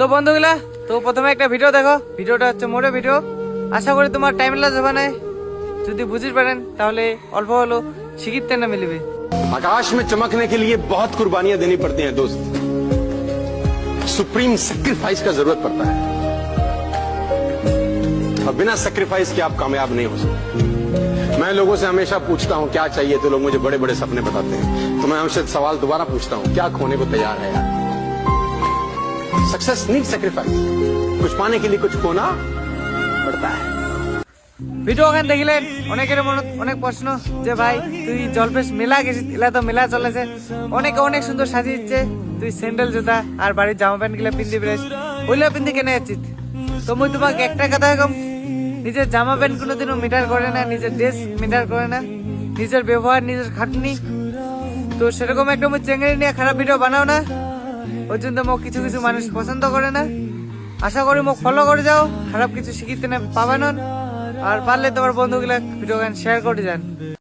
তো বন্ধুগুলা, তো প্রথমে একটা ভিডিও দেখো। ভিডিওটা হচ্ছে মোড়ে ভিডিও। আশা করি তোমার টাইম লাগবে না। যদি বুঝতে পারেন তাহলে অল্প হলো শিখিতে না মিলবে। आकाश में चमकने के लिए बहुत कुर्बानियां देनी पड़ती हैं दोस्त। सुप्रीम सैक्रिफाइस का जरूरत पड़ता है और बिना सैक्रिफाइस के आप कामयाब नहीं हो सकते। मैं लोगों से हमेशा पूछता हूं क्या चाहिए, तो लोग मुझे बड़े बड़े सपने बताते हैं। तो मैं हमसे सवाल दोबारा पूछता हूं, क्या खोने को तैयार है यार? Success need sacrifice. कुछ पाने के लिए कुछ खोना पड़ता है। ভিডিও ওখানে দেখিলেন অনেকের মনে অনেক প্রশ্ন যে ভাই তুই জলপেশ মেলা গেছিস, এলা তো মেলা চলেছে, অনেকে অনেক সুন্দর সাজিয়েছে, তুই স্যান্ডেল জুতা আর বাড়ির জামা প্যান্ট গুলা পিন্দি বেড়েছ, ওইগুলা পিন্দি কেনে যাচ্ছিস। তো মুই তোমাকে একটা কথা কম, নিজের জামা প্যান্ট কোনোদিনও মিটার করে না, নিজের ড্রেস মিটার করে না, নিজের ব্যবহার নিজের খাটনি। তো সেরকম একটা মুই চেঙ্গড়ি নিয়ে খারাপ ভিডিও বানাও না, ওই জন্য মোক কিছু কিছু মানুষ পছন্দ করে না। আশা করি মোক ফলো করে যাও, খারাপ কিছু শিখিতে না পাবানন। আর পারলে তোমার বন্ধুগুলা ভিডিও শেয়ার করে যান।